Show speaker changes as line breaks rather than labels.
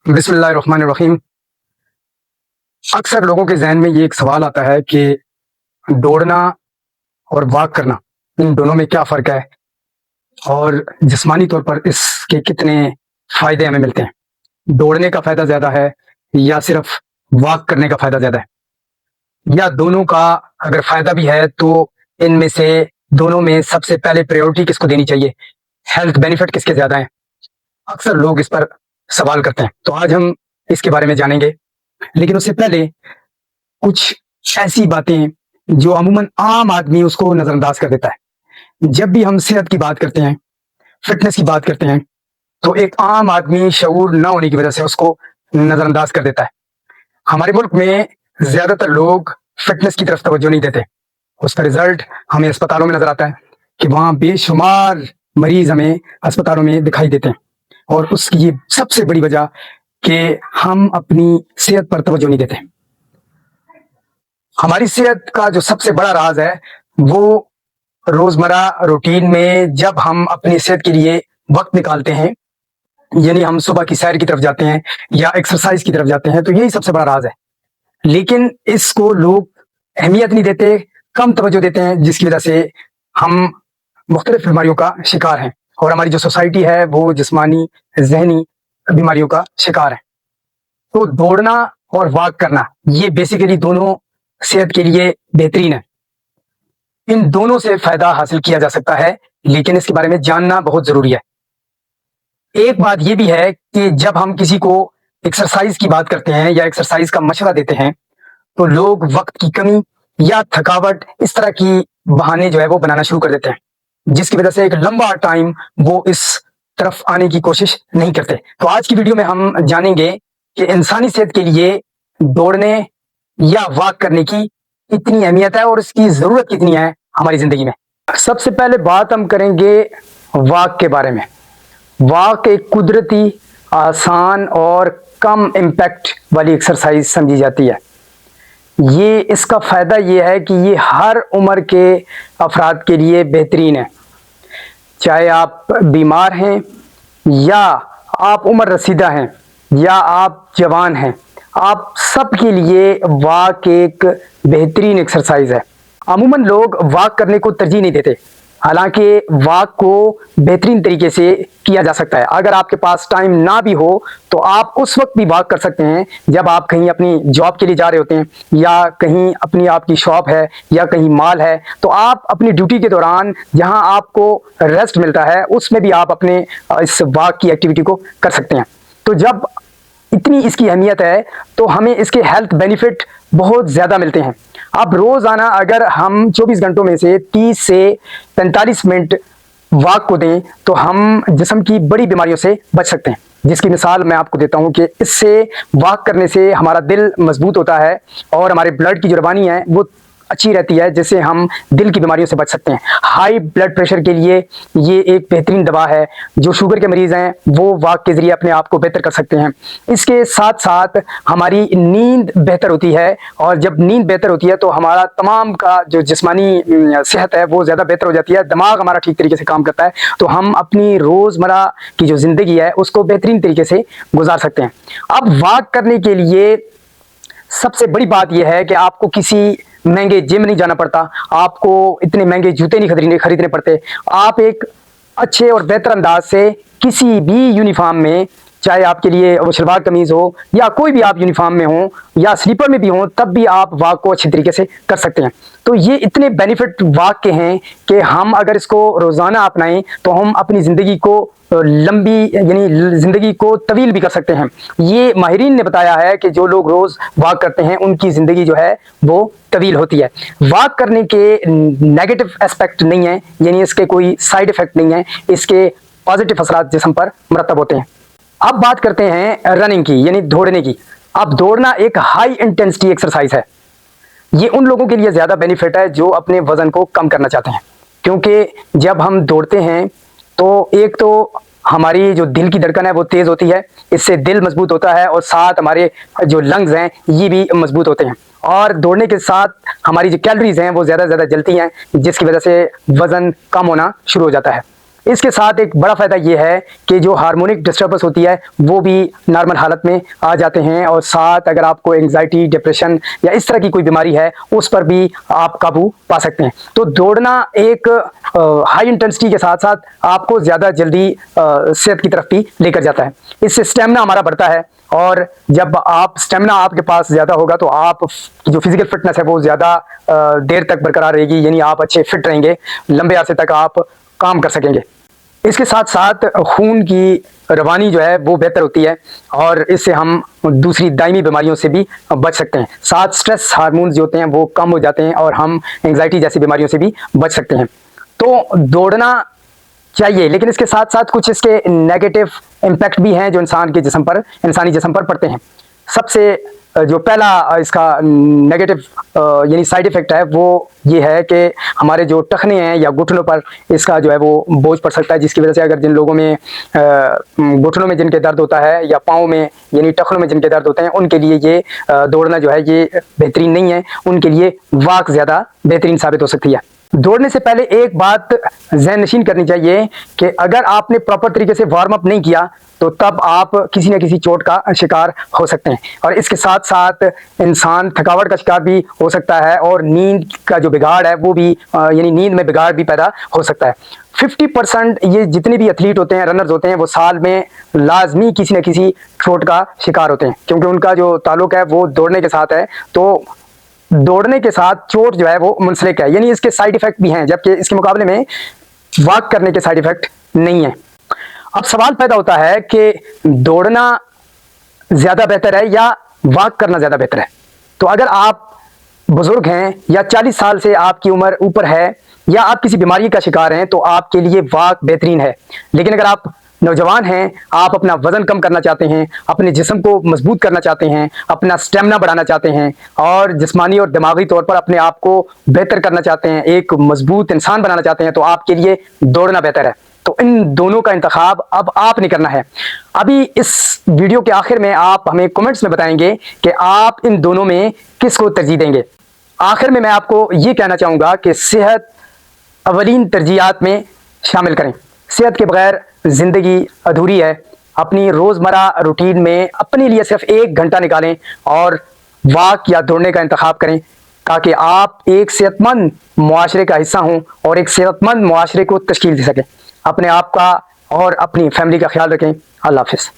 بسم اللہ الرحمن الرحیم۔ اکثر لوگوں کے ذہن میں یہ ایک سوال آتا ہے کہ دوڑنا اور واک کرنا، ان دونوں میں کیا فرق ہے اور جسمانی طور پر اس کے کتنے فائدے ہمیں ملتے ہیں؟ دوڑنے کا فائدہ زیادہ ہے یا صرف واک کرنے کا فائدہ زیادہ ہے، یا دونوں کا اگر فائدہ بھی ہے تو ان میں سے دونوں میں سب سے پہلے پریورٹی کس کو دینی چاہیے، ہیلتھ بینیفٹ کس کے زیادہ ہیں؟ اکثر لوگ اس پر سوال کرتے ہیں، تو آج ہم اس کے بارے میں جانیں گے۔ لیکن اس سے پہلے کچھ ایسی باتیں جو عموماً عام آدمی اس کو نظر انداز کر دیتا ہے۔ جب بھی ہم صحت کی بات کرتے ہیں، فٹنس کی بات کرتے ہیں، تو ایک عام آدمی شعور نہ ہونے کی وجہ سے اس کو نظر انداز کر دیتا ہے۔ ہمارے ملک میں زیادہ تر لوگ فٹنس کی طرف توجہ نہیں دیتے، اس کا رزلٹ ہمیں اسپتالوں میں نظر آتا ہے کہ وہاں بے شمار مریض ہمیں اسپتالوں میں دکھائی دیتے ہیں، اور اس کی سب سے بڑی وجہ کہ ہم اپنی صحت پر توجہ نہیں دیتے۔ ہماری صحت کا جو سب سے بڑا راز ہے وہ روزمرہ روٹین میں جب ہم اپنی صحت کے لیے وقت نکالتے ہیں، یعنی ہم صبح کی سیر کی طرف جاتے ہیں یا ایکسرسائز کی طرف جاتے ہیں، تو یہی سب سے بڑا راز ہے۔ لیکن اس کو لوگ اہمیت نہیں دیتے، کم توجہ دیتے ہیں، جس کی وجہ سے ہم مختلف بیماریوں کا شکار ہیں، اور ہماری جو سوسائٹی ہے وہ جسمانی ذہنی بیماریوں کا شکار ہے۔ تو دوڑنا اور واک کرنا یہ بیسیکلی دونوں صحت کے لیے بہترین ہے، ان دونوں سے فائدہ حاصل کیا جا سکتا ہے، لیکن اس کے بارے میں جاننا بہت ضروری ہے۔ ایک بات یہ بھی ہے کہ جب ہم کسی کو ایکسرسائز کی بات کرتے ہیں یا ایکسرسائز کا مشورہ دیتے ہیں تو لوگ وقت کی کمی یا تھکاوٹ اس طرح کی بہانے جو ہے وہ بنانا شروع کر دیتے ہیں، جس کی وجہ سے ایک لمبا ٹائم وہ اس طرف آنے کی کوشش نہیں کرتے۔ تو آج کی ویڈیو میں ہم جانیں گے کہ انسانی صحت کے لیے دوڑنے یا واک کرنے کی کتنی اہمیت ہے اور اس کی ضرورت کتنی ہے ہماری زندگی میں۔ سب سے پہلے بات ہم کریں گے واک کے بارے میں۔ واک ایک قدرتی، آسان اور کم امپیکٹ والی ایکسرسائز سمجھی جاتی ہے۔ اس کا فائدہ یہ ہے کہ یہ ہر عمر کے افراد کے لیے بہترین ہے، چاہے آپ بیمار ہیں یا آپ عمر رسیدہ ہیں یا آپ جوان ہیں، آپ سب کے لیے واک ایک بہترین ایکسرسائز ہے۔ عموماً لوگ واک کرنے کو ترجیح نہیں دیتے، حالانکہ واک کو بہترین طریقے سے کیا جا سکتا ہے۔ اگر آپ کے پاس ٹائم نہ بھی ہو تو آپ اس وقت بھی واک کر سکتے ہیں جب آپ کہیں اپنی جاب کے لیے جا رہے ہوتے ہیں، یا کہیں اپنی آپ کی شاپ ہے یا کہیں مال ہے، تو آپ اپنی ڈیوٹی کے دوران جہاں آپ کو ریسٹ ملتا ہے اس میں بھی آپ اپنے اس واک کی ایکٹیویٹی کو کر سکتے ہیں۔ تو جب اتنی اس کی اہمیت ہے تو ہمیں اس کے ہیلتھ بینیفٹ بہت زیادہ ملتے ہیں۔ اب روزانہ اگر ہم 24 گھنٹوں میں سے 30 سے 45 منٹ واک کو دیں تو ہم جسم کی بڑی بیماریوں سے بچ سکتے ہیں، جس کی مثال میں آپ کو دیتا ہوں کہ اس سے واک کرنے سے ہمارا دل مضبوط ہوتا ہے اور ہمارے بلڈ کی جو روانی ہے وہ اچھی رہتی ہے، جس سے ہم دل کی بیماریوں سے بچ سکتے ہیں۔ ہائی بلڈ پریشر کے لیے یہ ایک بہترین دوا ہے۔ جو شوگر کے مریض ہیں وہ واک کے ذریعے اپنے آپ کو بہتر کر سکتے ہیں۔ اس کے ساتھ ساتھ ہماری نیند بہتر ہوتی ہے، اور جب نیند بہتر ہوتی ہے تو ہمارا تمام کا جو جسمانی صحت ہے وہ زیادہ بہتر ہو جاتی ہے، دماغ ہمارا ٹھیک طریقے سے کام کرتا ہے، تو ہم اپنی روزمرہ کی جو زندگی ہے اس کو بہترین طریقے سے گزار سکتے ہیں۔ اب واک کرنے کے لیے سب سے بڑی بات یہ ہے کہ آپ کو کسی مہنگے جم نہیں جانا پڑتا، آپ کو اتنے مہنگے جوتے نہیں خریدنے پڑتے۔ آپ ایک اچھے اور بہتر انداز سے کسی بھی یونیفارم میں، چاہے آپ کے لیے وہ شلوار قمیض ہو یا کوئی بھی آپ یونیفارم میں ہوں یا سلیپر میں بھی ہوں، تب بھی آپ واک کو اچھی طریقے سے کر سکتے ہیں۔ تو یہ اتنے بینیفٹ واک کے ہیں کہ ہم اگر اس کو روزانہ اپنائیں تو ہم اپنی زندگی کو لمبی، یعنی زندگی کو طویل بھی کر سکتے ہیں۔ یہ ماہرین نے بتایا ہے کہ جو لوگ روز واک کرتے ہیں ان کی زندگی جو ہے وہ طویل ہوتی ہے۔ واک کرنے کے نیگیٹو اسپیکٹ نہیں ہیں، یعنی اس کے کوئی سائیڈ افیکٹ نہیں ہیں، اس کے پازیٹیو اثرات جسم پر مرتب ہوتے ہیں۔ اب بات کرتے ہیں رننگ کی، یعنی دوڑنے کی۔ اب دوڑنا ایک ہائی انٹینسٹی ایکسرسائز ہے۔ یہ ان لوگوں کے لیے زیادہ بینیفٹ ہے جو اپنے وزن کو کم کرنا چاہتے ہیں، کیونکہ جب ہم دوڑتے ہیں تو ایک تو ہماری جو دل کی دھڑکن ہے وہ تیز ہوتی ہے، اس سے دل مضبوط ہوتا ہے، اور ساتھ ہمارے جو لنگز ہیں یہ بھی مضبوط ہوتے ہیں، اور دوڑنے کے ساتھ ہماری جو کیلوریز ہیں وہ زیادہ سے زیادہ جلتی ہیں، جس کی وجہ سے وزن کم ہونا شروع ہو جاتا ہے۔ اس کے ساتھ ایک بڑا فائدہ یہ ہے کہ جو ہارمونک ڈسٹربنس ہوتی ہے وہ بھی نارمل حالت میں آ جاتے ہیں، اور ساتھ اگر آپ کو انگزائٹی، ڈپریشن یا اس طرح کی کوئی بیماری ہے اس پر بھی آپ قابو پا سکتے ہیں۔ تو دوڑنا ایک ہائی انٹینسٹی کے ساتھ ساتھ آپ کو زیادہ جلدی صحت کی طرف بھی لے کر جاتا ہے۔ اس سے اسٹیمنا ہمارا بڑھتا ہے، اور جب آپ اسٹیمنا آپ کے پاس زیادہ ہوگا تو آپ کی جو فزیکل فٹنس ہے وہ زیادہ دیر تک برقرار رہے گی، یعنی آپ اچھے فٹ رہیں گے، لمبے عرصے تک آپ کام کر سکیں گے۔ اس کے ساتھ ساتھ خون کی روانی جو ہے وہ بہتر ہوتی ہے، اور اس سے ہم دوسری دائمی بیماریوں سے بھی بچ سکتے ہیں۔ ساتھ سٹریس ہارمونز جو ہوتے ہیں وہ کم ہو جاتے ہیں، اور ہم انگزائٹی جیسی بیماریوں سے بھی بچ سکتے ہیں۔ تو دوڑنا چاہیے، لیکن اس کے ساتھ ساتھ کچھ اس کے نیگیٹو امپیکٹ بھی ہیں جو انسانی جسم پر پڑتے ہیں۔ سب سے جو پہلا اس کا نیگیٹو یعنی سائیڈ افیکٹ ہے وہ یہ ہے کہ ہمارے جو ٹخنے ہیں یا گھٹنوں پر اس کا جو ہے وہ بوجھ پڑ سکتا ہے، جس کی وجہ سے اگر جن لوگوں میں گھٹنوں میں جن کے درد ہوتا ہے یا پاؤں میں یعنی ٹخنوں میں جن کے درد ہوتے ہیں، ان کے لیے یہ دوڑنا جو ہے یہ بہترین نہیں ہے، ان کے لیے واک زیادہ بہترین ثابت ہو سکتی ہے۔ دوڑنے سے پہلے ایک بات ذہن نشین کرنی چاہیے کہ اگر آپ نے پراپر طریقے سے وارم اپ نہیں کیا تو تب آپ کسی نہ کسی چوٹ کا شکار ہو سکتے ہیں، اور اس کے ساتھ ساتھ انسان تھکاوٹ کا شکار بھی ہو سکتا ہے، اور نیند کا جو بگاڑ ہے وہ بھی یعنی نیند میں بگاڑ بھی پیدا ہو سکتا ہے۔ 50% یہ جتنے بھی ایتھلیٹ ہوتے ہیں، رنرز ہوتے ہیں، وہ سال میں لازمی کسی نہ کسی چوٹ کا شکار ہوتے ہیں، کیونکہ ان کا جو تعلق ہے وہ دوڑنے کے ساتھ ہے۔ تو دوڑنے کے ساتھ چوٹ جو ہے وہ منسلک ہے، یعنی اس کے سائیڈ ایفیکٹ بھی ہیں، جبکہ اس کے مقابلے میں واک کرنے کے سائیڈ ایفیکٹ نہیں ہیں۔ اب سوال پیدا ہوتا ہے کہ دوڑنا زیادہ بہتر ہے یا واک کرنا زیادہ بہتر ہے؟ تو اگر آپ بزرگ ہیں یا 40 سال سے آپ کی عمر اوپر ہے یا آپ کسی بیماری کا شکار ہیں تو آپ کے لیے واک بہترین ہے، لیکن اگر آپ نوجوان ہیں، آپ اپنا وزن کم کرنا چاہتے ہیں، اپنے جسم کو مضبوط کرنا چاہتے ہیں، اپنا اسٹیمنا بڑھانا چاہتے ہیں، اور جسمانی اور دماغی طور پر اپنے آپ کو بہتر کرنا چاہتے ہیں، ایک مضبوط انسان بنانا چاہتے ہیں، تو آپ کے لیے دوڑنا بہتر ہے۔ تو ان دونوں کا انتخاب اب آپ نے کرنا ہے۔ ابھی اس ویڈیو کے آخر میں آپ ہمیں کمنٹس میں بتائیں گے کہ آپ ان دونوں میں کس کو ترجیح دیں گے۔ آخر میں آپ کو یہ کہنا چاہوں گا کہ صحت اولین ترجیحات میں شامل کریں۔ صحت کے بغیر زندگی ادھوری ہے۔ اپنی روزمرہ روٹین میں اپنے لیے صرف 1 گھنٹہ نکالیں اور واک یا دوڑنے کا انتخاب کریں، تاکہ آپ ایک صحت مند معاشرے کا حصہ ہوں اور ایک صحت مند معاشرے کو تشکیل دے سکیں۔ اپنے آپ کا اور اپنی فیملی کا خیال رکھیں۔ اللہ حافظ۔